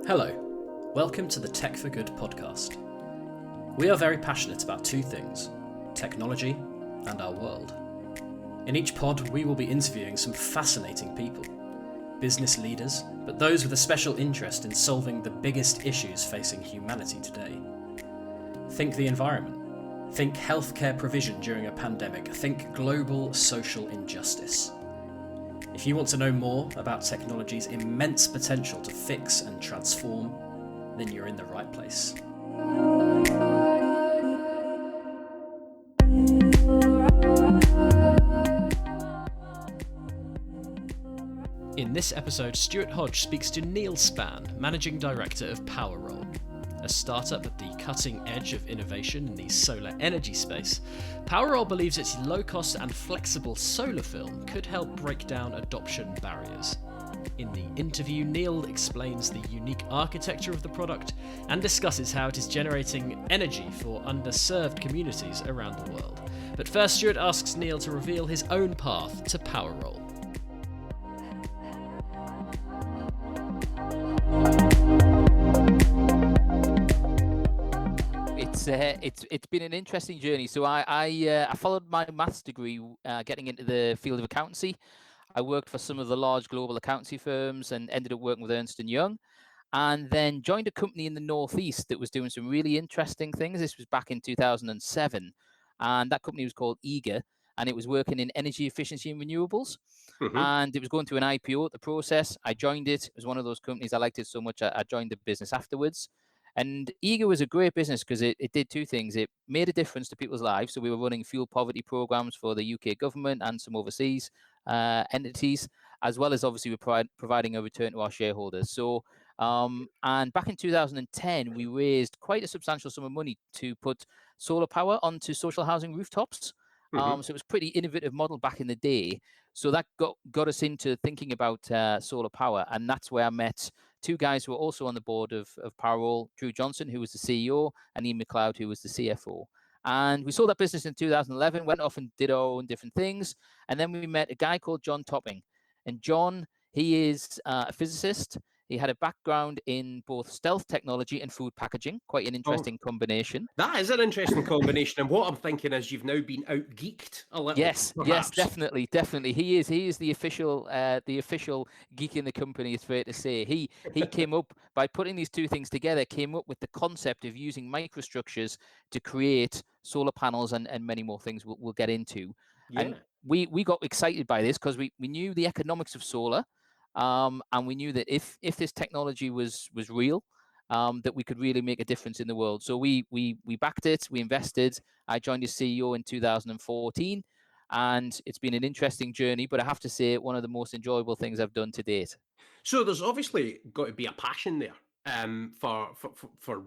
Hello, welcome to the Tech for Good podcast. We are very passionate about two things, technology and our world. In each pod, we will be interviewing some fascinating people, business leaders, but those with a special interest in solving the biggest issues facing humanity today. Think the environment, think healthcare provision during a pandemic, think global social injustice. If you want to know more about technology's immense potential to fix and transform, then you're in the right place. In this episode, Stuart Hodge speaks to Neil Spann, Managing Director of PowerRoll, a startup at the cutting edge of innovation in the solar energy space. PowerRoll believes its low-cost and flexible solar film could help break down adoption barriers. In the interview, Neil explains the unique architecture of the product and discusses how it is generating energy for underserved communities around the world. But first, Stuart asks Neil to reveal his own path to PowerRoll. It's been an interesting journey. So I followed my maths degree, getting into the field of accountancy. I worked for some of the large global accountancy firms and ended up working with Ernst & Young, and then joined a company in the Northeast that was doing some really interesting things. This was back in 2007, and that company was called Eager, and it was working in energy efficiency and renewables. And it was going through an IPO at the process. I joined it. It was one of those companies. I liked it so much, I joined the business afterwards. And Eager was a great business because it did two things. It made a difference to people's lives. So we were running fuel poverty programs for the UK government and some overseas entities, as well as obviously we're providing a return to our shareholders. So, and back in 2010, we raised quite a substantial sum of money to put solar power onto social housing rooftops. So it was a pretty innovative model back in the day. So that got us into thinking about solar power. And that's where I met two guys who were also on the board of PowerRoll, Drew Johnson, who was the CEO, and Ian McLeod, who was the CFO. And we sold that business in 2011, went off and did our own different things. And then we met a guy called John Topping. And John, he is a physicist. He had a background in both stealth technology and food packaging, quite an interesting combination. That is an interesting combination. And what I'm thinking is you've now been out-geeked a little. Yes, perhaps. definitely. He is the official geek in the company, it's fair to say. He came up, by putting these two things together, came up with the concept of using microstructures to create solar panels and many more things we'll get into. Yeah. And we got excited by this because we knew the economics of solar, and we knew that if this technology was real, that we could really make a difference in the world. So we backed it, we invested. I joined as CEO in 2014, and it's been an interesting journey, but I have to say one of the most enjoyable things I've done to date. So there's obviously got to be a passion there for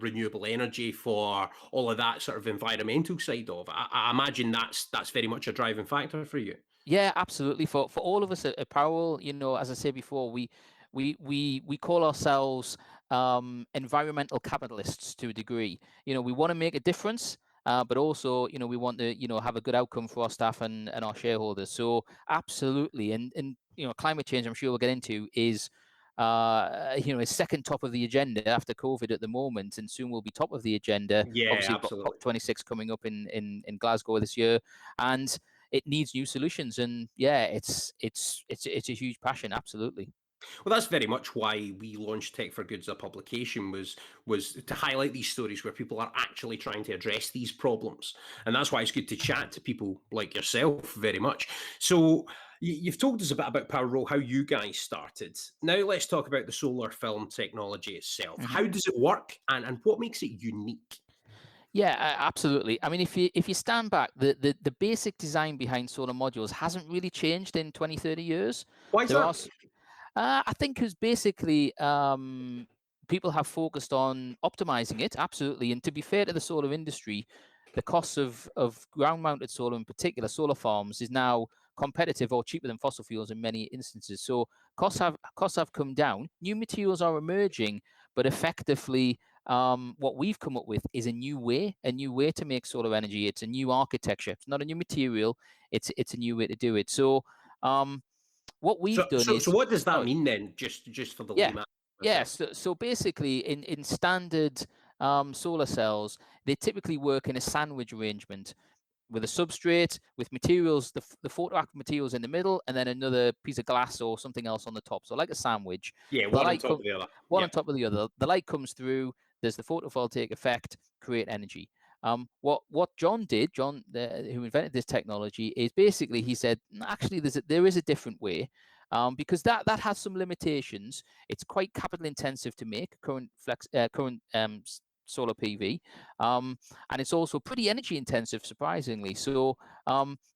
renewable energy, for all of that sort of environmental side of it. I imagine that's very much a driving factor for you. Yeah, absolutely. For all of us at PowerRoll, as I said before, we call ourselves environmental capitalists to a degree. We want to make a difference, but also, we want to, have a good outcome for our staff and our shareholders. So absolutely. And climate change, I'm sure we'll get into, is second top of the agenda after COVID at the moment, and soon will be top of the agenda. Yeah, Obviously, absolutely. COP26 coming up in Glasgow this year, and it needs new solutions. And yeah, it's a huge passion. Absolutely. Well, that's very much why we launched Tech for Good as a publication, was to highlight these stories where people are actually trying to address these problems. And that's why it's good to chat to people like yourself very much. So you've told us a bit about PowerRoll, how you guys started. Now let's talk about the solar film technology itself. How does it work, and what makes it unique? Yeah, absolutely. I mean, if you stand back, the basic design behind solar modules hasn't really changed in 20, 30 years. Why is that? I think because basically people have focused on optimizing it, absolutely. And to be fair to the solar industry, the cost of ground-mounted solar, in particular solar farms, is now competitive or cheaper than fossil fuels in many instances. So costs have come down. New materials are emerging, but effectively, what we've come up with is a new way to make solar energy. It's a new architecture. It's not a new material. It's a new way to do it. So what we've done is... So what does that mean then, just for the layman Yes. So basically, in standard solar cells, they typically work in a sandwich arrangement with a substrate, with materials, the photoactive materials in the middle, and then another piece of glass or something else on the top. So like a sandwich. Yeah, The one on light top of the other. one Yeah. on top of the other. The light comes through. There's the photovoltaic effect, create energy. What John did, John, who invented this technology, is basically he said, actually, there is a different way, because that has some limitations. It's quite capital intensive to make current solar PV, and it's also pretty energy intensive, surprisingly. So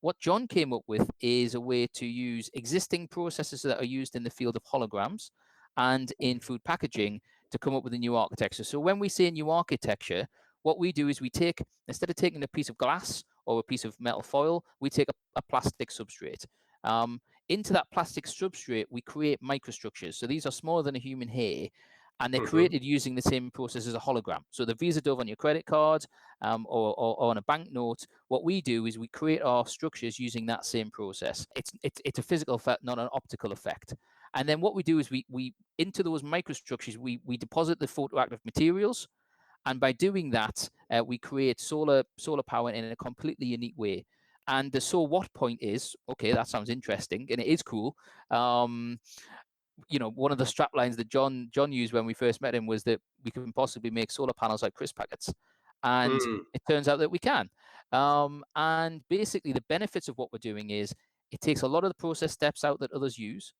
what John came up with is a way to use existing processes that are used in the field of holograms and in food packaging to come up with a new architecture. So when we say new architecture, what we do is we take, instead of taking a piece of glass or a piece of metal foil, we take a plastic substrate. Into that plastic substrate, we create microstructures. So these are smaller than a human hair, and they're created using the same process as a hologram. So the Visa Dove on your credit card, or on a banknote, what we do is we create our structures using that same process. It's a physical effect, not an optical effect. And then what we do is we into those microstructures, we deposit the photoactive materials, and by doing that, we create solar power in a completely unique way. And the so what point is, okay, that sounds interesting, and it is cool. One of the strap lines that John used when we first met him was that we can possibly make solar panels like crisp packets, and it turns out that we can. And basically, the benefits of what we're doing is it takes a lot of the process steps out that others use.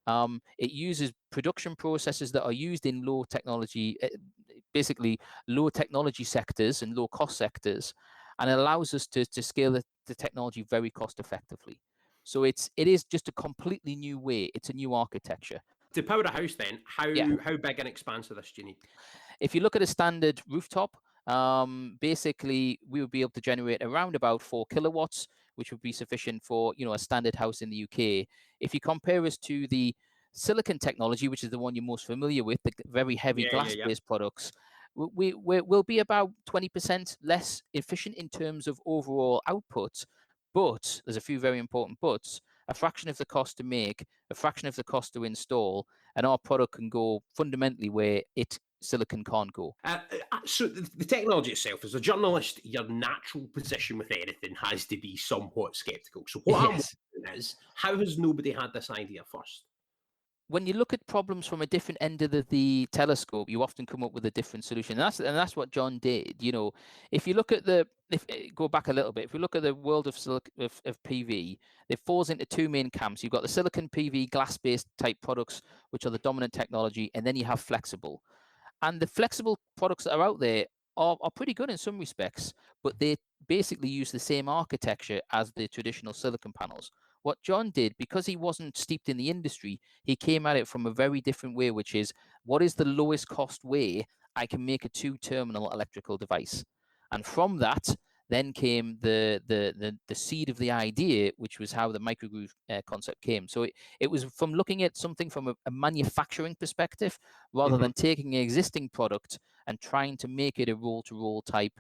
It uses production processes that are used in low technology, basically low technology sectors and low cost sectors, and it allows us to scale the technology very cost effectively. So it is just a completely new way. It's a new architecture. To power a house, then, how big an expanse of this do you need? If you look at a standard rooftop, basically we would be able to generate around about 4 kilowatts, which would be sufficient for a standard house in the UK. If you compare us to the silicon technology, which is the one you're most familiar with, the very heavy glass-based products, we'll be about 20% less efficient in terms of overall output. But there's a few very important buts. A fraction of the cost to make, a fraction of the cost to install, and our product can go fundamentally where silicon can't go. So the technology itself, as a journalist, your natural position with anything has to be somewhat skeptical. So what I'm wondering is, how has nobody had this idea first? When you look at problems from a different end of the telescope, you often come up with a different solution. And that's what John did. If you look at go back a little bit, if we look at the world of PV, it falls into two main camps. You've got the silicon PV glass-based type products, which are the dominant technology, and then you have flexible. And the flexible products that are out there are pretty good in some respects, but they basically use the same architecture as the traditional silicon panels. What John did, because he wasn't steeped in the industry, he came at it from a very different way, which is, what is the lowest cost way I can make a two-terminal electrical device? And from that, then came the seed of the idea, which was how the microgroove concept came. So it was from looking at something from a manufacturing perspective, rather than taking an existing product and trying to make it a roll-to-roll type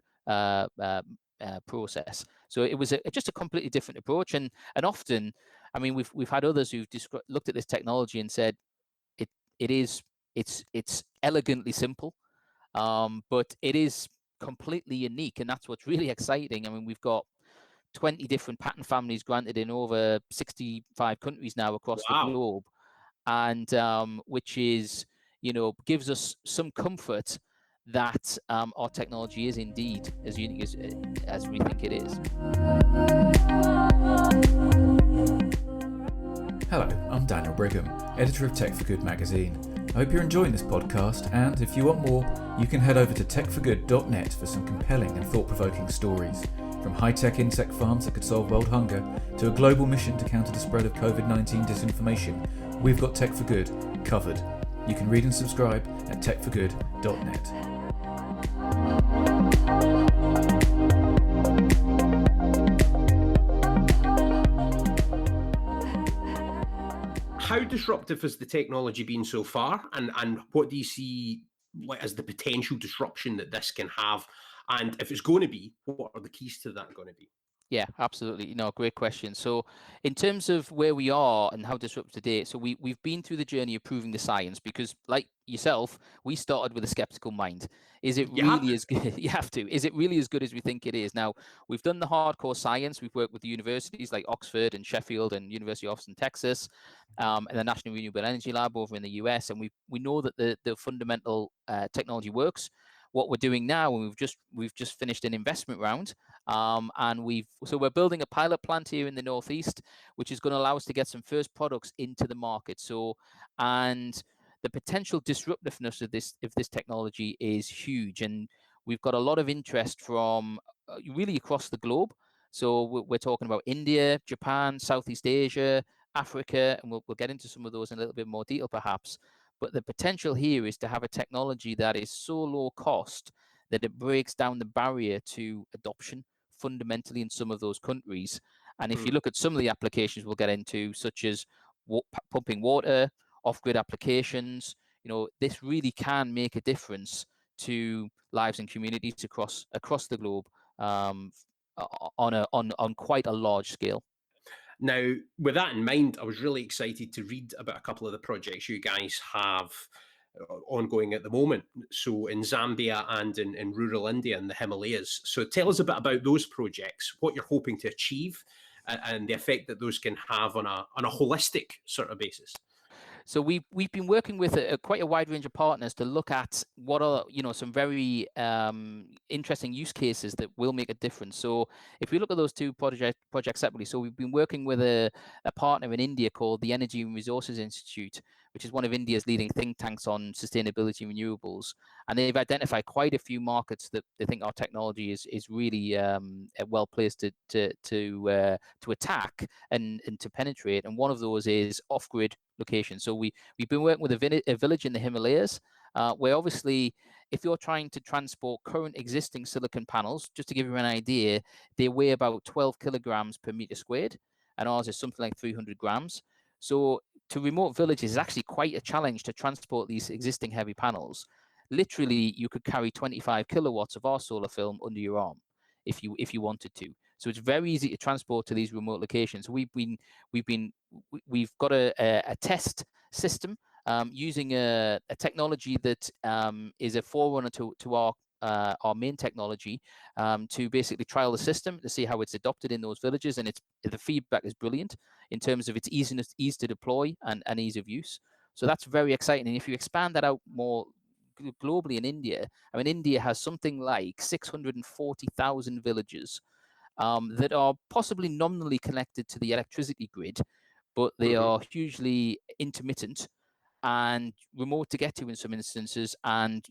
process. So it was just a completely different approach. And often, I mean, we've had others who've looked at this technology and said it's elegantly simple, but it is completely unique, and that's what's really exciting. I mean, we've got 20 different patent families granted in over 65 countries now across the globe, and which is, gives us some comfort that our technology is indeed as unique as we think it is. Hello, I'm Daniel Brigham, editor of Tech for Good magazine. I hope you're enjoying this podcast, and if you want more, you can head over to techforgood.net for some compelling and thought-provoking stories. From high-tech insect farms that could solve world hunger to a global mission to counter the spread of COVID-19 disinformation, we've got Tech for Good covered. You can read and subscribe at techforgood.net. How disruptive has the technology been so far, and what do you see as the potential disruption that this can have? And if it's going to be, what are the keys to that going to be? Yeah, absolutely. Great question. So, in terms of where we are and how disruptive today, so we've been through the journey of proving the science because, like yourself, we started with a skeptical mind. Is it You have really to. as good? You have to. Is it really as good as we think it is? Now, we've done the hardcore science. We've worked with the universities like Oxford and Sheffield and University of Austin, Texas, and the National Renewable Energy Lab over in the US, and we know that the fundamental technology works. What we're doing now, and we've just finished an investment round. And we're building a pilot plant here in the Northeast, which is going to allow us to get some first products into the market. So, and the potential disruptiveness of this technology is huge, and we've got a lot of interest from really across the globe. So we're talking about India, Japan, Southeast Asia, Africa, and we'll get into some of those in a little bit more detail, perhaps. But the potential here is to have a technology that is so low cost that it breaks down the barrier to adoption fundamentally in some of those countries. And if you look at some of the applications we'll get into, such as pumping water, off-grid applications, this really can make a difference to lives and communities across the globe, on quite a large scale. Now, with that in mind, I was really excited to read about a couple of the projects you guys have ongoing at the moment. So in Zambia and in rural India and the Himalayas. So tell us a bit about those projects, what you're hoping to achieve, and the effect that those can have on a holistic sort of basis. So we've been working with quite a wide range of partners to look at what are some very interesting use cases that will make a difference. So if we look at those two projects separately, so we've been working with a partner in India called the Energy and Resources Institute, which is one of India's leading think tanks on sustainability and renewables, and they've identified quite a few markets that they think our technology is really well placed to attack and to penetrate. And one of those is off-grid location. So we've been working with a village in the Himalayas, where obviously if you're trying to transport current existing silicon panels, just to give you an idea, they weigh about 12 kilograms per meter squared, and ours is something like 300 grams. So to remote villages is actually quite a challenge to transport these existing heavy panels. Literally, you could carry 25 kilowatts of our solar film under your arm if you wanted to. So it's very easy to transport to these remote locations. We've got a test system using a technology that is a forerunner to our main technology, to basically trial the system to see how it's adopted in those villages, and the feedback is brilliant in terms of its ease to deploy and ease of use. So that's very exciting. And if you expand that out more globally in India, I mean, India has something like 640,000 villages that are possibly nominally connected to the electricity grid, but they are hugely intermittent and remote to get to in some instances, and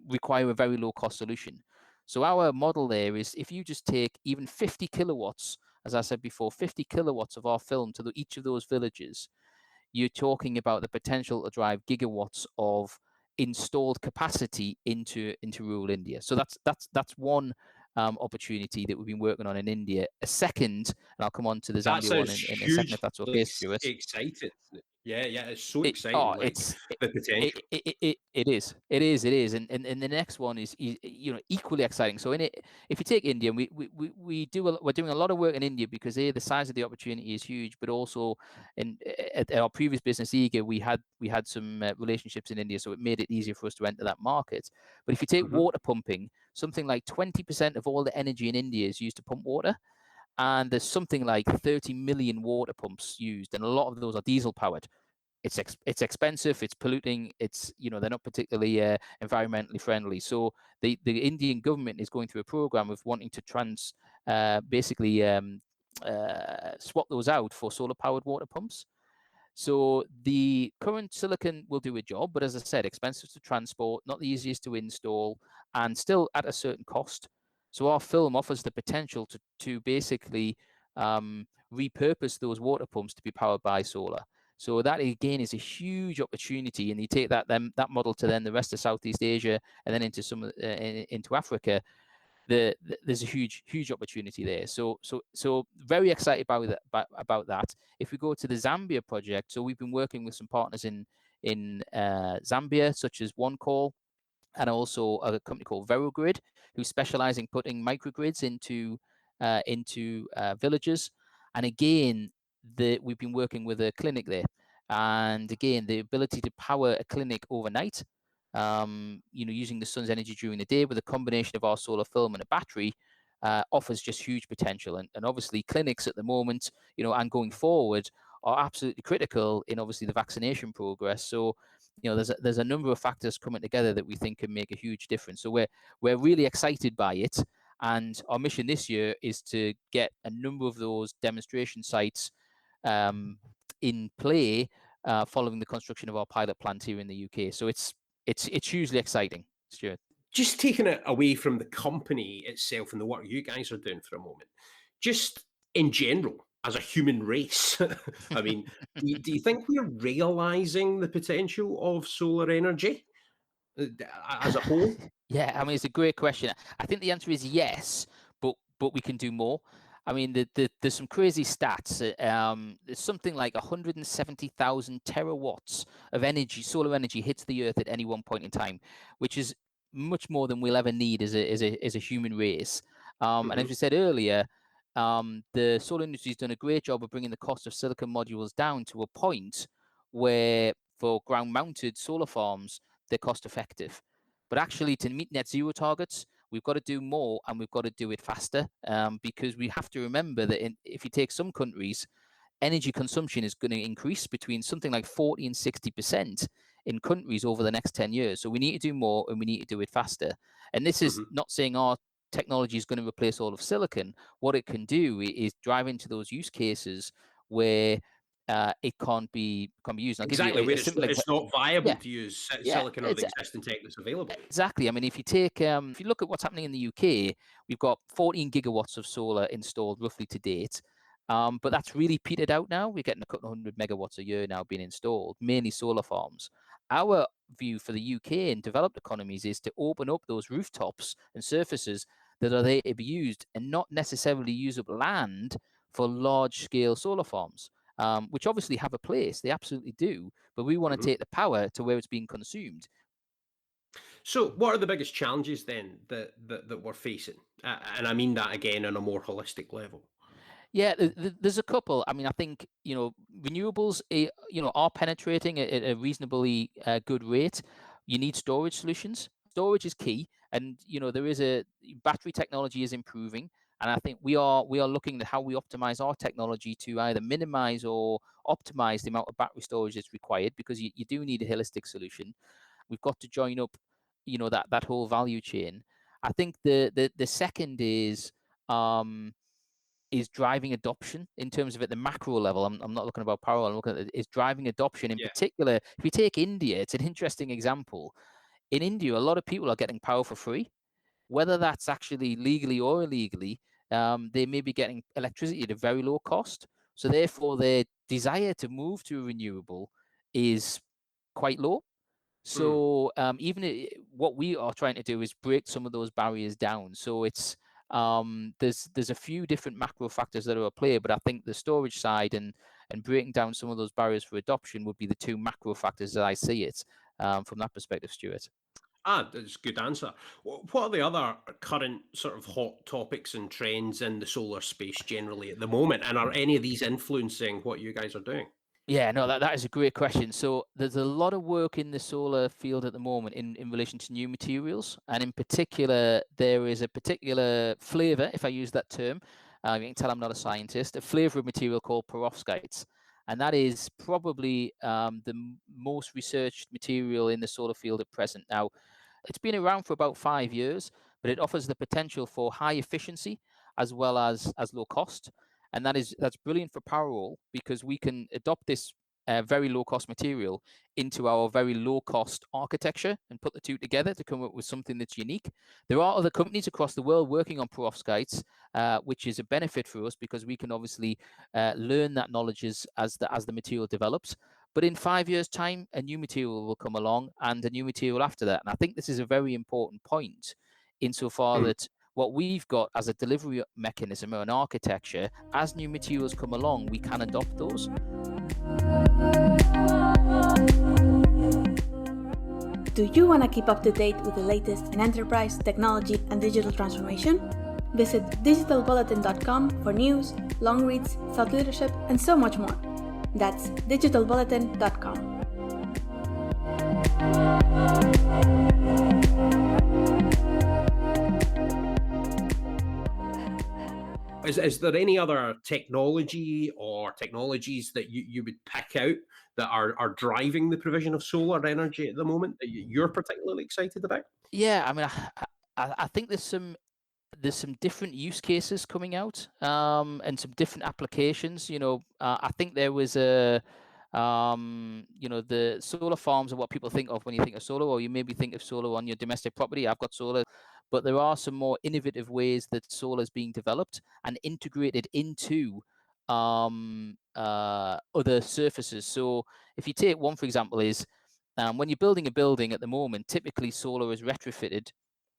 require a very low cost solution. So our model there is, if you just take even 50 kilowatts, as I said before, 50 kilowatts of our film to each of those villages, you're talking about the potential to drive gigawatts of installed capacity into rural India. So that's one opportunity that we've been working on in India. A second, and I'll come on to the Zambia one in a second, if that's okay, Stuart. Exciting. Yeah, it's so It, exciting. oh, Like it's the potential. it is, and the next one is equally exciting. So if you take India, we're doing a lot of work in India because the size of the opportunity is huge, but also at our previous business Eager, we had some relationships in India, so it made it easier for us to enter that market. But if you take water pumping, something like 20% of all the energy in India is used to pump water. And there's something like 30 million water pumps used, and a lot of those are diesel powered. It's expensive, it's polluting, they're not particularly environmentally friendly. So the Indian government is going through a program of wanting to basically swap those out for solar powered water pumps. So the current silicon will do a job, but as I said, expensive to transport, not the easiest to install, and still at a certain cost. So our film offers the potential to basically repurpose those water pumps to be powered by solar. So that again is a huge opportunity, and you take that model to then the rest of Southeast Asia and then into Africa. There's a huge opportunity there. So very excited about that. If we go to the Zambia project, so we've been working with some partners in Zambia, such as OneCall, and also a company called VeroGrid, who specialize in putting microgrids into into villages. And again, we've been working with a clinic there. And again, the ability to power a clinic overnight, using the sun's energy during the day with a combination of our solar film and a battery, offers just huge potential. And obviously clinics at the moment, and going forward, are absolutely critical in obviously the vaccination progress. So, there's a number of factors coming together that we think can make a huge difference. So we're really excited by it. And our mission this year is to get a number of those demonstration sites in play following the construction of our pilot plant here in the UK. So it's hugely exciting, Stuart. Just taking it away from the company itself and the work you guys are doing for a moment, just in general, as a human race, I mean, do you think we're realizing the potential of solar energy as a whole? Yeah, I mean, it's a great question. I think the answer is yes, but we can do more. I mean, there's some crazy stats. There's something like 170,000 terawatts of energy, solar energy, hits the Earth at any one point in time, which is much more than we'll ever need as a human race. And as we said earlier, the solar industry has done a great job of bringing the cost of silicon modules down to a point where, for ground-mounted solar farms, they're cost-effective. But actually, to meet net zero targets, we've got to do more, and we've got to do it faster, because we have to remember that if you take some countries, energy consumption is going to increase between something like 40 and 60% in countries over the next 10 years. So we need to do more, and we need to do it faster. And this is not saying our technology is going to replace all of silicon. What it can do is drive into those use cases where it can't be used. Exactly, where it's not viable to use silicon or the existing tech that's available. Exactly. I mean, if you look at what's happening in the UK, we've got 14 gigawatts of solar installed roughly to date. But that's really petered out now. We're getting a couple of 100 megawatts a year now being installed, mainly solar farms. Our view for the UK and developed economies is to open up those rooftops and surfaces that are there to be used, and not necessarily use up land for large-scale solar farms, which obviously have a place. They absolutely do. But we want to take the power to where it's being consumed. So what are the biggest challenges then that we're facing? And I mean that again on a more holistic level. Yeah, there's a couple. I mean, I think, renewables, are penetrating at a reasonably good rate. You need storage solutions. Storage is key. And, there is battery technology is improving. And I think we are looking at how we optimize our technology to either minimize or optimize the amount of battery storage that's required, because you do need a holistic solution. We've got to join up, that whole value chain. I think the second is driving adoption in terms of at the macro level. I'm not looking about power. I'm looking at is driving adoption in particular. If we take India, it's an interesting example. In India, a lot of people are getting power for free, whether that's actually legally or illegally. They may be getting electricity at a very low cost. So therefore, their desire to move to a renewable is quite low. So what we are trying to do is break some of those barriers down. So it's there's a few different macro factors that are at play, but I think the storage side and breaking down some of those barriers for adoption would be the two macro factors that I see it from that perspective, Stuart. That's a good answer. What are the other current sort of hot topics and trends in the solar space generally at the moment? And are any of these influencing what you guys are doing? Yeah, no, that is a great question. So there's a lot of work in the solar field at the moment in relation to new materials. And in particular, there is a particular flavor, if I use that term, you can tell I'm not a scientist, a flavor of material called perovskites. And that is probably the most researched material in the solar field at present. Now, it's been around for about 5 years, but it offers the potential for high efficiency as well as low cost. And that's brilliant for Powerwall, because we can adopt this very low cost material into our very low cost architecture and put the two together to come up with something that's unique. There are other companies across the world working on perovskites, which is a benefit for us because we can obviously learn that knowledge as the material develops. But in 5 years' time, a new material will come along and a new material after that. And I think this is a very important point insofar that what we've got as a delivery mechanism or an architecture, as new materials come along, we can adopt those. Do you want to keep up to date with the latest in enterprise, technology, and digital transformation? Visit digitalbulletin.com for news, long reads, thought leadership, and so much more. That's digitalbulletin.com. Is there any other technology or technologies that you would pick out that are driving the provision of solar energy at the moment that you're particularly excited about? Yeah, I mean, I think there's some different use cases coming out, and some different applications. I think there was the solar farms are what people think of when you think of solar, or you maybe think of solar on your domestic property. I've got solar, but there are some more innovative ways that solar is being developed and integrated into other surfaces. So if you take one, for example, is when you're building a building at the moment, typically solar is retrofitted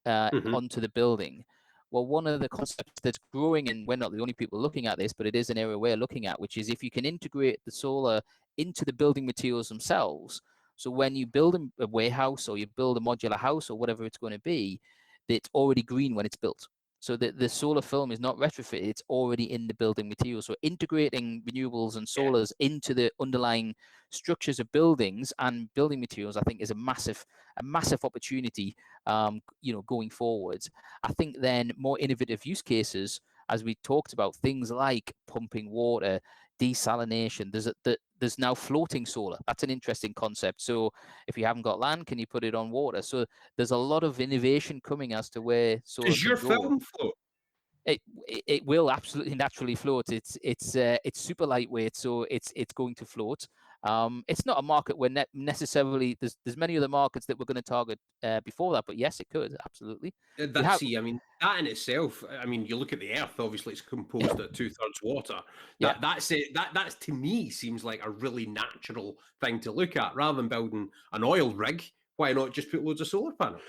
onto the building. Well, one of the concepts that's growing, and we're not the only people looking at this, but it is an area we're looking at, which is if you can integrate the solar into the building materials themselves. So when you build a warehouse or you build a modular house or whatever it's going to be, it's already green when it's built. So the solar film is not retrofitted, it's already in the building material. So integrating renewables and solars into the underlying structures of buildings and building materials, I think, is a massive opportunity, going forward. I think then more innovative use cases, as we talked about, things like pumping water, desalination. There's now floating solar. That's an interesting concept. So if you haven't got land, can you put it on water? So there's a lot of innovation coming as to where solar Does can your go. film float? It will absolutely naturally float. It's super lightweight, so it's going to float. It's not a market where necessarily there's many other markets that we're going to target before that, but yes, it could absolutely. I mean, that in itself. I mean, you look at the Earth. Obviously, it's composed of 2/3 water. That's it. That's to me seems like a really natural thing to look at. Rather than building an oil rig, why not just put loads of solar panels?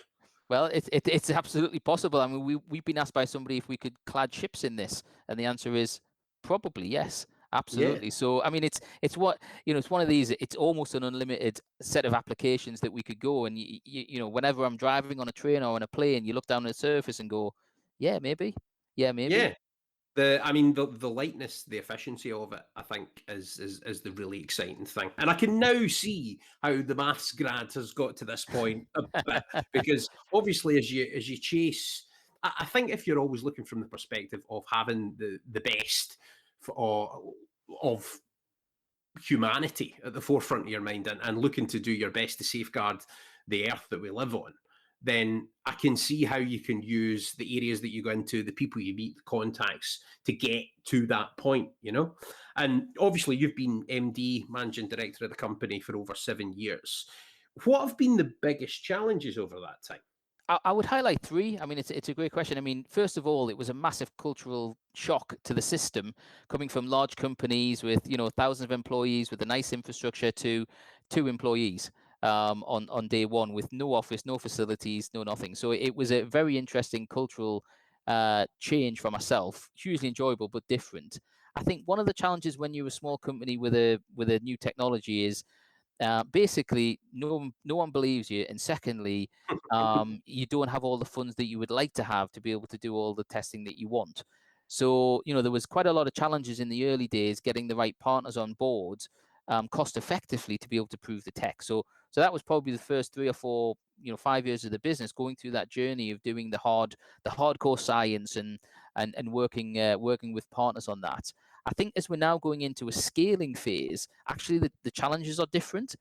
Well, it's absolutely possible. I mean, we've been asked by somebody if we could clad ships in this, and the answer is probably yes, absolutely. Yeah. So, I mean, it's what it's one of these. It's almost an unlimited set of applications that we could go. And whenever I'm driving on a train or on a plane, you look down at the surface and go, yeah, maybe. Yeah. The lightness, the efficiency of it, I think, is the really exciting thing. And I can now see how the maths grad has got to this point a bit, because obviously as you chase, I think if you're always looking from the perspective of having the best of humanity at the forefront of your mind and looking to do your best to safeguard the earth that we live on, then I can see how you can use the areas that you go into, the people you meet, the contacts to get to that point, And obviously you've been MD, managing director of the company for over 7 years. What have been the biggest challenges over that time? I would highlight three. I mean, it's a great question. I mean, first of all, it was a massive cultural shock to the system, coming from large companies with thousands of employees with a nice infrastructure to 2 employees on day one, with no office, no facilities, no nothing. So it was a very interesting cultural change for myself. Hugely enjoyable, but different. I think one of the challenges when you're a small company with a new technology is basically no one believes you, and secondly, you don't have all the funds that you would like to have to be able to do all the testing that you want. So there was quite a lot of challenges in the early days getting the right partners on board cost effectively to be able to prove the tech. So that was probably the first 3 or 4 5 years of the business, going through that journey of doing the hardcore science and working with partners on that. I think as we're now going into a scaling phase, actually the challenges are different,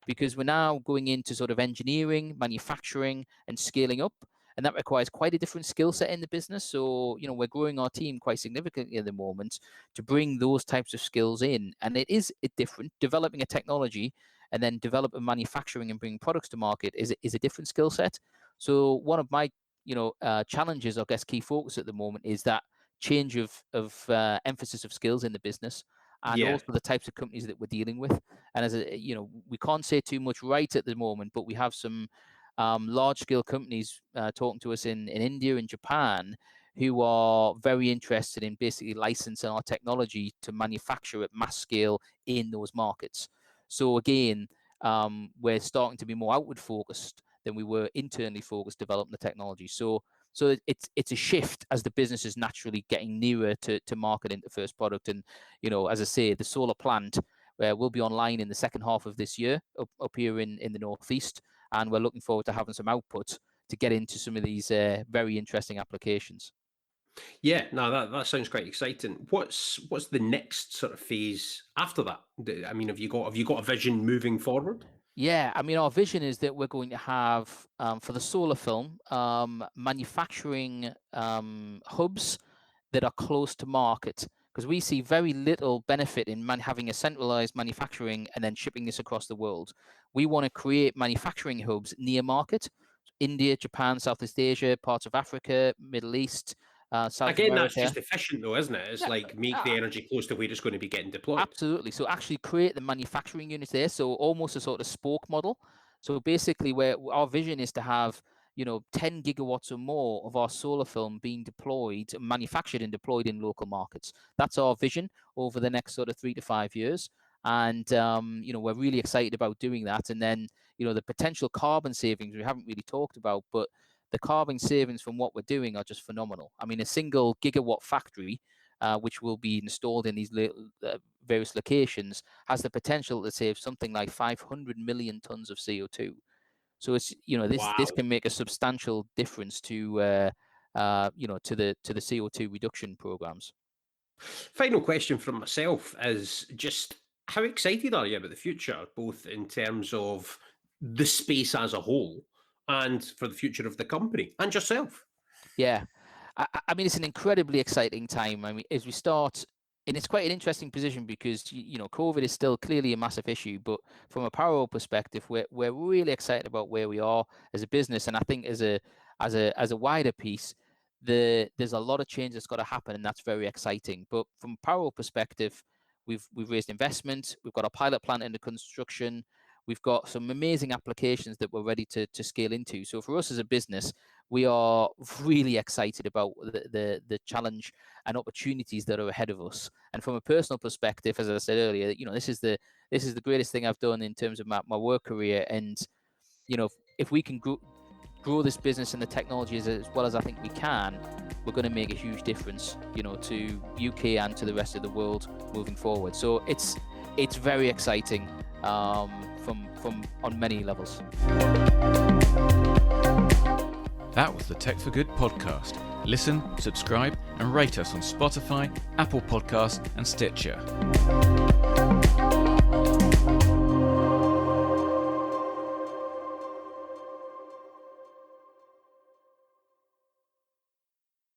because we're now going into sort of engineering, manufacturing, and scaling up. And that requires quite a different skill set in the business. So, we're growing our team quite significantly at the moment to bring those types of skills in. And it is different. Developing a technology and then developing manufacturing and bringing products to market is a different skill set. So one of my, challenges, I guess, key focus at the moment is that change of emphasis of skills in the business, and also the types of companies that we're dealing with. And as we can't say too much right at the moment, but we have some large scale companies talking to us in India and Japan who are very interested in basically licensing our technology to manufacture at mass scale in those markets. So again, we're starting to be more outward focused than we were internally focused developing the technology. So So it's a shift as the business is naturally getting nearer to marketing the first product. And, as I say, the solar plant will be online in the second half of this year up here in the Northeast. And we're looking forward to having some output to get into some of these very interesting applications. Yeah, no, that sounds quite exciting. What's the next sort of phase after that? I mean, have you got a vision moving forward? Yeah, I mean, our vision is that we're going to have, for the solar film, manufacturing hubs that are close to market, because we see very little benefit in having a centralized manufacturing and then shipping this across the world. We want to create manufacturing hubs near market, India, Japan, Southeast Asia, parts of Africa, Middle East, South Again, America. that's just efficient, though, isn't it? It's like make the energy close to where it's going to be getting deployed. Absolutely. So actually create the manufacturing units there. So almost a sort of spoke model. So basically, where our vision is to have 10 gigawatts or more of our solar film being deployed, manufactured and deployed in local markets. That's our vision over the next sort of 3 to 5 years. And we're really excited about doing that. And then the potential carbon savings we haven't really talked about, but the carbon savings from what we're doing are just phenomenal. I mean, a single gigawatt factory, which will be installed in these various locations, has the potential to save something like 500 million tons of CO2. So it's this can make a substantial difference to the CO2 reduction programs. Final question from myself is just how excited are you about the future, both in terms of the space as a whole and for the future of the company and yourself? Yeah. I mean, it's an incredibly exciting time. I mean, as we start, and it's quite an interesting position because, COVID is still clearly a massive issue, but from a Power perspective, we're really excited about where we are as a business. And I think as a wider piece, there's a lot of change that's got to happen, and that's very exciting. But from a Power perspective, we've raised investment, we've got a pilot plant under construction, we've got some amazing applications that we're ready to scale into. So for us as a business, we are really excited about the challenge and opportunities that are ahead of us. And from a personal perspective, as I said earlier, this is the greatest thing I've done in terms of my work career. And if we can grow this business and the technologies as well as I think we can, we're going to make a huge difference, to UK and to the rest of the world moving forward. So it's very exciting from on many levels. That was the Tech for Good podcast. Listen, subscribe, and rate us on Spotify, Apple Podcasts, and Stitcher.